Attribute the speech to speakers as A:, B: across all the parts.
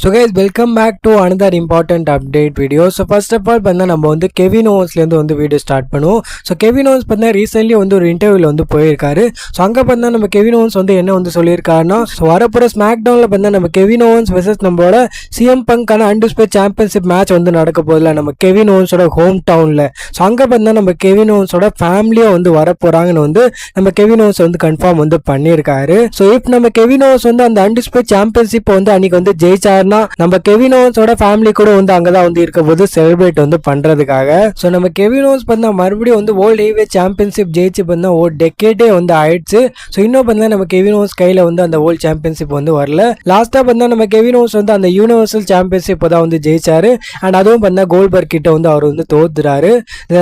A: So guys, welcome back to another important update video. So first of all நம்ம வந்து Kevin ஓவன்ஸ்ல இருந்து வந்து video start பண்ணுவோம். So Kevin Owens recently வந்து ஒரு இன்டர்வியூல வந்து போயிருக்காரு. ஸோ அங்கே நம்ம கெவின் ஓவன்ஸ் வந்து என்ன வந்து சொல்லியிருக்காருன்னா, ஸோ வரப்போகிற ஸ்மாக் டவுனில் நம்ம கெவின் ஓவன்ஸ் வெர்சஸ் நம்மளோட சிஎம் பங்கான அன்டிஸ்பியூட்டட் சாம்பியன்ஷிப் மேட்ச் வந்து நடக்க போதில்ல நம்ம கெவின் ஓவன்ஸோட ஹோம் டவுனில். ஸோ அங்கே நம்ம கெவின் ஓவன்ஸோட ஃபேமிலியாக வந்து வரப்போகிறாங்கன்னு வந்து நம்ம கெவின் ஓவன்ஸ் வந்து கன்ஃபார்ம் வந்து பண்ணியிருக்காரு. ஸோ இப்போ நம்ம கெவின் ஓவன்ஸ் வந்து அந்த அன்டிஸ்பியூட்டட் சாம்பியன்ஷிப் வந்து அன்னைக்கு வந்து ஜெயிச்சாருன்னா நம்ம கெவின் ஓவன்ஸோட ஃபேமிலி கூட வந்து அங்கதான் வந்து இருக்க போது செலிப்ரேட் வந்து பண்றதுக்காக. ஸோ நம்ம கெவின் ஓவன்ஸ் மறுபடியும் வந்து வேர்ல்ட் ஹெவிவெயிட் சாம்பியன்ஷிப் ஜெயிச்சு ஒரு டெக்கேடே வந்து ஆயிடுச்சு. ஸோ இன்னும் நம்ம கெவின் ஓவன்ஸ் கையில வந்து அந்த வேர்ல்ட் சாம்பியன்ஷிப் வந்து வரல. லாஸ்டா நம்ம கெவின் ஓவன்ஸ் வந்து அந்த யூனிவர்சல் சாம்பியன்ஷிப் தான் வந்து ஜெயிச்சாரு. அண்ட் அதுவும் கோல்பர்க் கிட்ட வந்து அவர் வந்து தோத்துறாரு.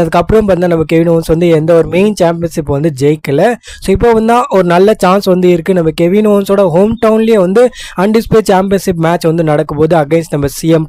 A: அதுக்கப்புறம் நம்ம கெவின் ஓவன்ஸ் வந்து எந்த ஒரு மெயின் சாம்பியன்ஷிப் வந்து ஜெயிக்கல. ஸோ இப்போ வந்து ஒரு நல்ல சான்ஸ் வந்து இருக்கு நம்ம கெவின் ஓவன்ஸோட ஹோம் டவுன்லயே வந்து அன்டிஸ்பியூட்டட் சாம்பியன்ஷிப் மேட்ச் வந்து நடக்கும் போது அகைன்ஸ்ட் நம்ம சிஎம்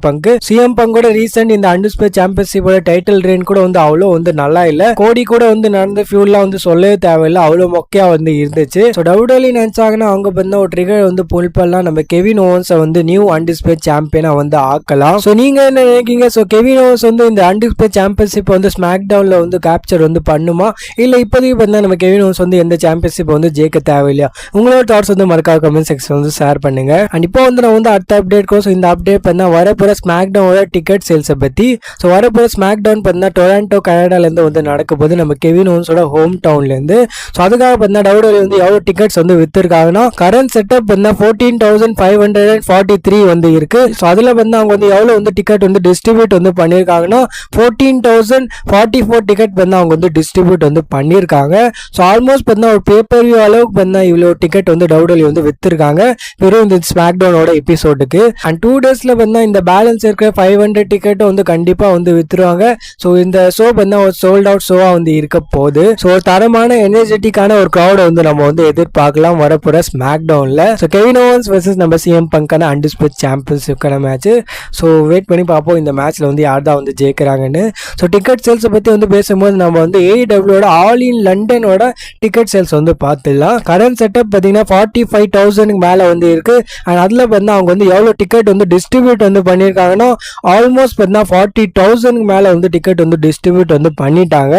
A: பங்கோட ரீசெண்ட் இந்த அன்டிஸ்பியூட்டட் சாம்பியன்ஷிப்போட டைட்டில் ரெயின் கூட வந்து அவ்வளோ வந்து நல்லா இல்ல. கோடி கூட வந்து நடந்த ஃபியூல்லாம் வந்து சொல்லவே தேவையில்லை, அவ்வளோ மொக்கையா வந்து இருந்துச்சு. ஸோ டவுடலி நினைச்சாங்கன்னா அவங்க ஒரு ட்ரிகர் வந்து புல் பண்ணலாம், நம்ம கெவின் ஓவன்ஸை வந்து நியூ அன்டிஸ்பியூட்டட் சாம்பியனா வந்து ஆக்கலாம். ஸோ நீங்க என்ன நினைக்கிறீங்க? ஸோ கெவின் ஓவன்ஸ் வந்து இந்த அன்டிஸ்பியூட்டட் சாம்பியன்ஷிப் வந்து ஸ்மாக் டவுன்ல வந்து கேப்சர் வந்து பண்ணுமா, இல்ல இப்போதைக்கு நம்ம கெவின் ஓவன்ஸ் வந்து எந்த சாம்பியன்ஷிப் வந்து ஜெயிக்க தேவையில்லையா? உங்களோட தாட்ஸ் வந்து மறக்காம கமெண்ட் செக்ஷன் வந்து ஷேர் பண்ணுங்க. அண்ட் இப்போ வந்து நான் வந்து அடுத்த அப்டேட் இந்த அப்டேட் வரப்போற ஸ்மாக் டவுனோட டிக்கெட் சேல்ஸை பத்தி. ஸோ வரப்போற ஸ்மாக் டவுன் டொராண்டோ கனடால இருந்து வந்து நடக்க போது நம்ம கெவின் ஓவன்ஸோட ஹோம் டவுன்ல இருந்து. ஸோ அதுக்காக டவுடோல வந்து எவ்வளவு டிக்கெட்ஸ் வந்து வித்திருக்காங்கன்னா, கரண்ட் செட்டப் 14,543 வந்து இருக்கு. ஸோ அதுல அவங்க வந்து எவ்வளவு வந்து டிக்கெட் வந்து டிஸ்ட்ரிபியூட் வந்து பண்ணிருக்காங்கன்னா 14,044 டிக்கெட் அவங்க வந்து டிஸ்ட்ரிபியூட் வந்து பண்ணிருக்காங்க. ஸோ ஆல்மோஸ்ட் ஒரு பேப்பர் வியூ அளவுக்கு இவ்வளவு டிக்கெட் வந்து டவுடோலி வந்து வித்திருக்காங்க வெறும் இந்த ஸ்மாக் டவுனோட எபிசோடுக்கு. அண்ட் 2 டேஸ்ல இந்த பேலன்ஸ் இருக்கிற 500 டிக்கெட்டும் வந்து கண்டிப்பா வந்து வித்துருவாங்க. ஸோ இந்த ஷோ ஒரு சோல்ட் அவுட் ஷோவா வந்து இருக்க போகுது. ஸோ ஒரு தரமான எனர்ஜெட்டிக்கான ஒரு கிரௌடை வந்து நம்ம வந்து எதிர்பார்க்கலாம் வரப்போற ஸ்மாக் டவுன்ல. ஸோ கெவின் ஓவன்ஸ் வெர்சஸ் நம்ம சிஎம் பங்கான அன்டிஸ்பியூட்டட் சாம்பியன்ஷிப்கான மேட்ச். ஸோ வெயிட் பண்ணி பார்ப்போம் இந்த மேட்ச்ல வந்து யார் தான் வந்து ஜெயிக்கிறாங்கன்னு. ஸோ டிக்கெட் சேல்ஸை பத்தி வந்து பேசும்போது நம்ம வந்து AEWவோட ஆல் இன் லண்டனோட டிக்கெட் சேல்ஸ் வந்து பார்த்துடலாம். கரண்ட் செட்டப் பார்த்தீங்கன்னா 45,000 மேல வந்து இருக்கு. அண்ட் அதுல அவங்க வந்து எவ்வளவு டிக்கெட் வந்து டிஸ்ட்ரிபியூட் வந்து பண்ணிருக்காங்கன்னா ஆல்மோஸ்ட் 40,000 மேல வந்து டிக்கெட் வந்து டிஸ்ட்ரிபியூட் வந்து பண்ணிட்டாங்க.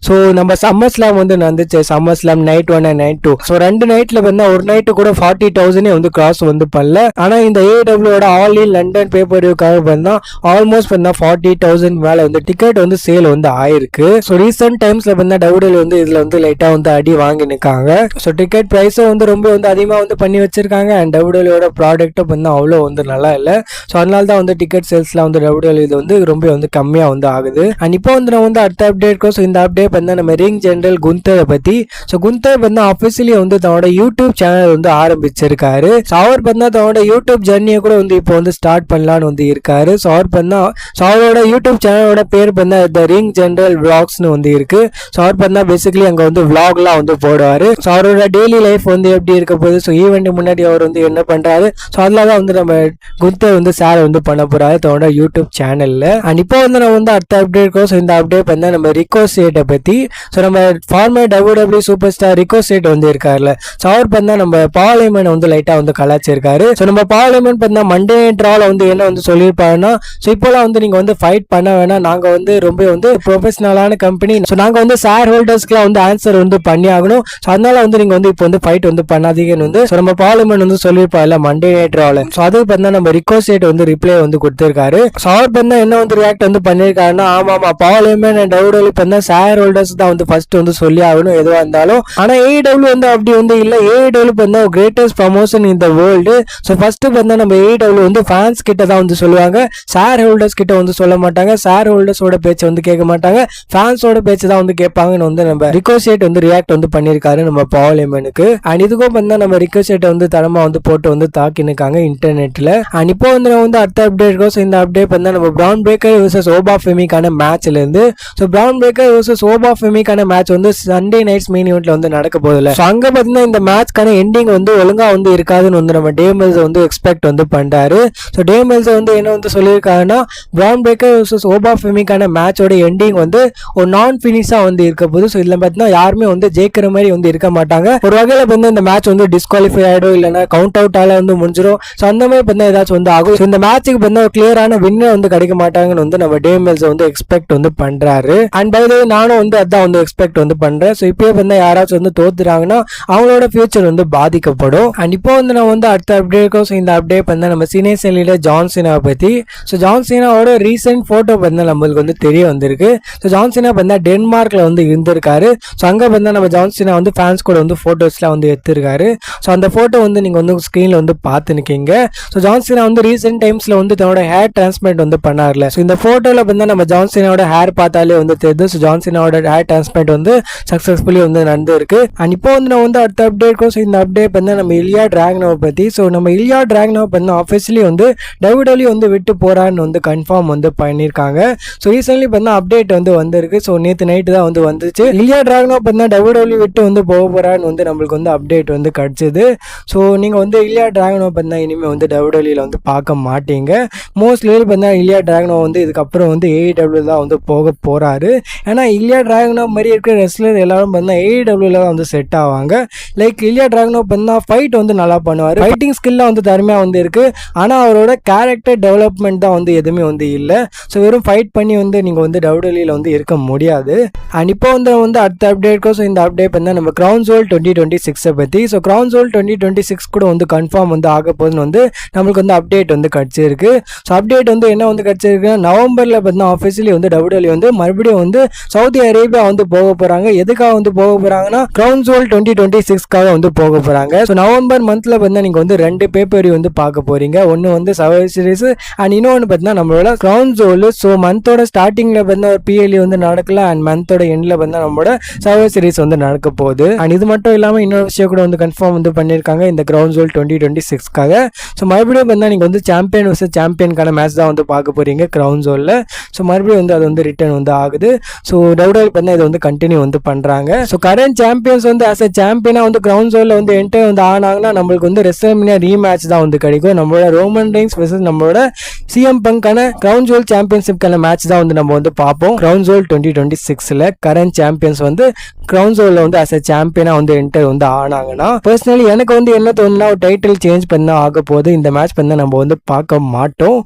A: ஸோ நம்ம சம்மர் ஸ்லாம் வந்து நடந்துச்சு, summer slam night 1 and night 2. So 2 நைட்ல ஒரு நைட்டு கூட 40,000 வந்து கிராஸ் வந்து பண்ணல. ஆனா இந்த AEWவோட ஆல் இன் லண்டன் பேப்பர் வியூக்காக ஆல்மோஸ்ட் 40,000 மேல வந்து டிக்கெட் வந்து சேல் வந்து ஆயிருக்கு. ஸோ ரீசெண்ட் டைம்ஸ்ல டவுடல் வந்து இதுல வந்து லைட்டா வந்து அடி வாங்கி நிற்காங்க. ஸோ டிக்கெட் பிரைஸும் வந்து ரொம்ப வந்து அதிகமா வந்து பண்ணி வச்சிருக்காங்க. அண்ட் டவுடலோட ப்ராடக்ட்டும் அவ்வளோ வந்து நல்லா இல்லை. ஸோ அதனால தான் வந்து டிக்கெட் சேல்ஸ்லாம் வந்து டவுடல் இது வந்து ரொம்ப வந்து கம்மியாக வந்து ஆகுது. அண்ட் இப்போ நான் வந்து அடுத்த அப்டேட் ஸோ இந்த அப்டேட் நம்ம ரிங் ஜெனரல் குந்தரை பத்தி. ஸோ குந்தர் அஃபிஷியலி வந்து தன்னோட யூடியூப் சேனல் வந்து ஆரம்பிச்சிருக்காரு. ஸோ அவர் தன்னோட யூடியூப் ஜர்னியை கூட வந்து இப்போ வந்து ஸ்டார்ட் பண்ணலான்னு வந்து இருக்காரு. ஸோ அவர் அவரோட யூடியூப் சேனலோட பேர் த ரிங் ஜெனரல் விளாக்ஸ்னு வந்து இருக்கு. ஸோ அவர் பேசிக்கலி அங்கே வந்து விளாக்லாம் வந்து போடுவாரு. ஸோ அவரோட டெய்லி லைஃப் வந்து எப்படி இருக்க போகுது, ஸோ ஈவெண்ட் முன்னாடி அவர் வந்து என்ன பண்றாரு, ஸோ அதில் தான் வந்து நம்ம குந்தர் வந்து ஷேர் வந்து பண்ண போறாரு தன்னோட யூடியூப் சேனல்ல. அண்ட் இப்போ வந்து நான் வந்து அடுத்த அப்டேட் ஸோ இந்த அப்டேட் நம்ம ரிகோஷேட்டை பத்தி. ஸோ நம்ம ஃபார்மர் WWE சூப்பர் ஸ்டார் ரிகோஷேட் வந்து இருக்காருல்ல, ஸோ அவர் நம்ம பால் ஹேமன் வந்து லைட்டா வந்து கலாச்சிருக்காரு. ஸோ நம்ம பால் ஹேமன் மண்டே ட்ரால வந்து என்ன வந்து சொல்லியிருப்பாருன்னா, ஸோ இப்போலாம் வந்து நீங்க வந்து ஃபைட் பண்ண வேணாம், நாங்க வந்து ரொம்ப வந்து ப்ரொஃபஷனலான கம்பெனி, ஸோ நாங்க வந்து ஷேர் ஹோல்டர்ஸ்க்குலாம் வந்து ஆன்சர் வந்து பண்ணி ஆகணும். ஸோ அதனால வந்து நீங்க வந்து இப்போ வந்து ஃபைட் வந்து பண்ணாதீங்கன்னு வந்து நம்ம பால் ஹேமன் வந்து சொல்லியிருப்பாருல மண்டே ட்ரால. ஸோ அது நம்ம ரிகோஷேட் வந்து ரிப்ளை வந்து கொடுத்திருக்காரு. ஸோ அவர் என்ன வந்து ரியாக்ட் வந்து பண்ணிருக்காருன்னா, ஆமா பால் ஹேமன் அண்ட் டவுடலி ஷேர் ஹோல்டர்ஸ் தான் வந்து ஃபர்ஸ்ட் வந்து சொல்லி ஆகணும் எதுவா இருந்தாலும். ஆனா AEW வந்து அப்படி வந்து இல்ல. AEW greatest promotion in the world. So first நம்ம AEW வந்து ஃபேன்ஸ் கிட்ட தான் வந்து சொல்லுவாங்க, ஷேர் ஹோல்டர்ஸ் கிட்ட வந்து சொல்ல மாட்டாங்க. ஷேர் ஹோல்டர்ஸோட பேச்சு வந்து கேட்க மாட்டாங்க, ஃபேன்ஸோட பேச்சு தான் வந்து கேட்பாங்கன்னு வந்து நம்ம ரிகோஷேட் வந்து ரியாக்ட் வந்து பண்ணிருக்காரு நம்ம பால் ஹேமனுக்கு. அண்ட் இதுக்கும் நம்ம ரிகோஷேட் வந்து தரமா வந்து போட்டு வந்து தாக்கினுக்காங்க இன்டர்நெட்ல. அண்ட் இப்போ வந்து நான் வந்து அடுத்த அப்டேட் இந்த அப்டேட் நம்ம பிரான் பிரேக்கர் வர்சஸ் ஓபா ஃபெமிக்கான மேட்ச்ல இருந்து. ஸோ பிரான் பிரேக்கர் வர்சஸ் ஓபா ஃபெமிக்கான மேட்ச் வந்து சண்டே நைட்ஸ் மெயின் ஈவென்ட்ல வந்து நடக்க போதில்ல. ஸோ அங்க இந்த மேட்ச்க்கான எண்டிங் வந்து ஒழுங்கா வந்து இருக்காதுன்னு வந்து நம்ம டேமெல்ஸ் வந்து எக்ஸ்பெக்ட் வந்து பண்றாரு. ஸோ டேமெல்ஸ் வந்து என்ன வந்து சொல்லியிருக்காங்கன்னா, பிரான் பிரேக்கர் வர்சஸ் ஓபா ஃபெமிக்கான மேட்சோட எண்டிங் வந்து ஒரு நான் பினிஷா வந்து இருக்க போகுது. ஸோ இதுல யாருமே வந்து ஜெயிக்கிற மாதிரி வந்து இருக்க மாட்டாங்க. ஒரு வகையில இந்த மேட்ச் வந்து டிஸ்குவாலிஃபை ஆயிடும், இல்லைன்னா கவுண்ட் அவுட் ஆல வந்து முடிஞ்சிடும். ஸோ அந்த மாதிரி ஏதாச்சும் வந்து ஆகும். இந்த மேட்சுக்கு வந்து ஒரு கிளியரான வின்னர் வந்து கிடைக்க மாட்டாங்கன்னு வந்து நம்ம டேமியல்ஸ் வந்து எக்ஸ்பெக்ட் வந்து பண்றாரு. அண்ட் பை த வே நானும் வந்து அதான் வந்து எக்ஸ்பெக்ட் வந்து பண்றேன். ஸோ இப்பயே வந்து யாராச்சும் வந்து தோத்துறாங்கன்னா அவங்களோட ஃபியூச்சர் வந்து பாதிக்கப்படும். அண்ட் இப்போ வந்து நான் வந்து அடுத்த அப்டேட்க்கும் இந்த அப்டேட் வந்து நம்ம சீனியர் லீடர் ஜான் சீனாவை பத்தி. ஸோ ஜான் சீனாவோட ரீசெண்ட் போட்டோ வந்து நம்மளுக்கு வந்து தெரிய வந்திருக்கு. ஸோ ஜான் சீனா வந்து டென்மார்க்ல வந்து இருந்திருக்காரு. ஸோ அங்கே வந்து நம்ம ஜான் சீனா வந்து ஃபேன்ஸ் கூட வந்து போட்டோஸ்லாம் வந்து எடுத்திருக்காரு. ஸோ அந்த போட்டோ வந்து நீங்க வந்து ஸ்கிரீன்ல வந்து பார்த்துருக்கீங்க. ஸோ ஜான் சீனா வந்து ரீசெண்ட் டைம்ஸ்ல வந்து தன்னோட ஹேர் டிரான்ஸ்பிளான்ட் வந்து பண்ணார்ல. ஸோ இந்த போட்டோல வந்து நம்ம ஜான் சீனாவோட ஹேர் பார்த்தாலே வந்து தெரியுது. ஸோ ஜான் சீனாவோட ஹேர் டிரான்ஸ்பிளான்ட் வந்து சக்சஸ்ஃபுல்லி வந்து நடந்திருக்கு. அண்ட் இப்போ வந்து நான் வந்து அடுத்த அப்டேட்க்கும் இந்த அப்டேட் வந்து நம்ம இலியா டிராகுனோவை பத்தி. ஸோ நம்ம இலியா டிராகுனோவை வந்து ஆஃபீஸ்லி வந்து WWE வந்து விட்டு போறான்னு வந்து கன்ஃபார்ம் வந்து பண்ணியிருக்காங்க. ஸோ ரீசென்ட்லி வந்து அப்டேட் வந்து வந்திருக்கு. ஸோ நேற்று நைட்டு தான் வந்து வந்துச்சு. இலியா டிராகுனோ பார்த்தா WWE விட்டு வந்து போக போறான்னு வந்து நம்மளுக்கு வந்து அப்டேட் வந்து கிடைச்சது. ஸோ நீங்கள் வந்து இலியா டிராகுனோ பார்த்தா இனிமேல் வந்து WWE வந்து பார்க்க மாட்டீங்க. மோஸ்ட்லி பார்த்தா இலியா டிராகுனோ வந்து இதுக்கப்புறம் வந்து AEW தான் வந்து போக போறாரு. ஏன்னா இலியா டிராகுனோ மாதிரி இருக்கிற ரெஸ்லர் எல்லாரும் பார்த்தா AEW தான் வந்து செட் ஆவாங்க. லைக் இலியா டிராகுனோ பார்த்தா ஃபைட் வந்து நல்லா பண்ணுவார். ஃபைட்டிங் ஸ்கில்லாம் வந்து தருமையாக வந்து இருக்கு. ஆனால் அவரோட கேரக்டர் டெவலப்மெண்ட் தான் வந்து எதுவுமே வந்து இல்லை. ஸோ வெறும் ஃபைட் பண்ணி வந்து நீங்கள் வந்து WWE வந்து இருக்க முடியாது. அண்ட் இப்போ வந்து அடுத்த அப்டேட்க்கும் இந்த அப்டேட் வந்து நம்ம கிரவுன் ஜுவல் 2026 பற்றி. ஸோ கிரவுன் ஜுவல் 2026 கூட வந்து கன்ஃபார்ம் வந்து ஆக போகுதுன்னு வந்து நம்மளுக்கு வந்து அப்டேட் வந்து கிடச்சிருக்கு. ஸோ அப்டேட் வந்து என்ன வந்து கிடச்சிருக்குன்னா நவம்பரில் பார்த்தீங்கன்னா ஆஃபீஸியலி வந்து WWE வந்து மறுபடியும் வந்து சவுதி அரேபியா வந்து போக போகிறாங்க. எதுக்காக வந்து போக போகிறாங்கன்னா கிரவுன் ஜுவல் 2026க்காக வந்து போக போகிறாங்க. ஸோ நவம்பர் மந்த்தில் பார்த்தீங்கன்னா நீங்கள் வந்து 2 பேப்பர் வந்து பார்க்க போகிறீங்க. ஒன்று வந்து சர்வைவர் சீரிஸ் அண்ட் இன்னொன்று பார்த்தீங்கன்னா நம்மளோட கிரவுன் ஜுவல். ஸோ மந்தோட ஸ்டார்டிங்கில் பார்த்தீங்கன்னா ஒரு PLE வந்து நடக்கல அண்ட் மந்தோட எண்டில் பார்த்தீங்கன்னா நம்மளோட சர்வைவர் சீரிஸ் வந்து நடக்க போகுது. அண்ட் இது மட்டும் இல்லாமல் இன்னொரு விஷயம் கூட வந்து கன்ஃபார்ம் வந்து பண்ணியிருக்காங்க இந்த கிரவுன் ஜுவல் 2026க்காக. ஸோ மறுபடியும் பார்த்தா நீங்கள் வந்து சாம்பியன் வர்சஸ் சாம்பியனுக்கான மேட்ச் தான் வந்து பார்க்க போகிறீங்க கிரவுன் ஜுவலில். ஸோ மறுபடியும் வந்து அது வந்து ரிட்டர்ன் வந்து ஆகுது. ஸோ WWE பார்த்தா இதை வந்து கண்டினியூ வந்து பண்ணுறாங்க. ஸோ கரண்ட் சாம்பியன்ஸ் வந்து ஆஸ் எ சாம்பியனாக வந்து கிரவுன் ஜுவலில் வந்து என்டர் வந்து ஆனாங்கன்னா நம்மளுக்கு வந்து ரெஸ்லர்மனியா ரீமேட்ச் தான் வந்து கிடைக்கும். நம்மளோட ரோமன் ரெயின்ஸ் வெர்சஸ் நம்மளோட CM Punkக்கான கிரவுன் ஜுவல் சாம்பியன்ஷிப்கான மேட்ச் தான் வந்து நம்ம வந்து பார்ப்போம் கிரவுன் ஜுவல் 2026ல. கரண்ட் சாம்பியன்ஸ் வந்து கிரவுன் ஜுவலில் வந்து ஆஸ் எ சாம்பியனாக வந்து என்டர் வந்து ஆனாங்கன்னா பர்சனலி எனக்கு வந்து என்ன தோணுன்னா ஒரு டைட்டில் சேஞ்ச் பண்ண ஆக போகுது. இந்த மேட்ச் பண்ண நம்ம வந்து பார்க்க மாட்டோம்.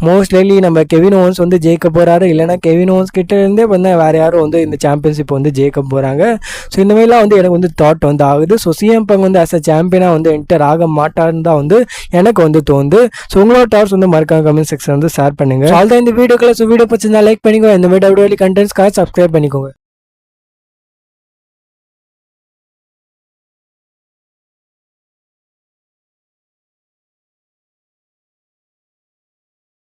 A: மோஸ்ட்லி நம்ம கெவின் ஓவன்ஸ் வந்து ஜெயிக்க போறாரு. இல்லைன்னா கெவின் ஓவன்ஸ் கிட்ட இருந்தே வந்து வேற யாரும் வந்து இந்த சாம்பியன்ஷிப் வந்து ஜெயிக்க போறாங்க. ஸோ இந்த மாதிரிலாம் வந்து எனக்கு வந்து தாட் வந்து ஆகுது. ஸோ CM Punk வந்து ஆஸ் எ சாம்பியனாக வந்து என்டர் ஆக மாட்டாருன்னு தான் வந்து எனக்கு வந்து தோணுது. ஸோ உங்களோட தாட்ஸ் வந்து மறக்காம கமெண்ட் செக்ஷன் வந்து ஷேர் பண்ணுங்க. இந்த வீடியோக்குள்ள வீடியோ பிடிச்சிருந்தா லைக் பண்ணிக்கோ. இந்த மாதிரி WWE கண்டென்ட்ஸ்க்காக சப்ஸ்கிரைப் பண்ணிக்கோங்க.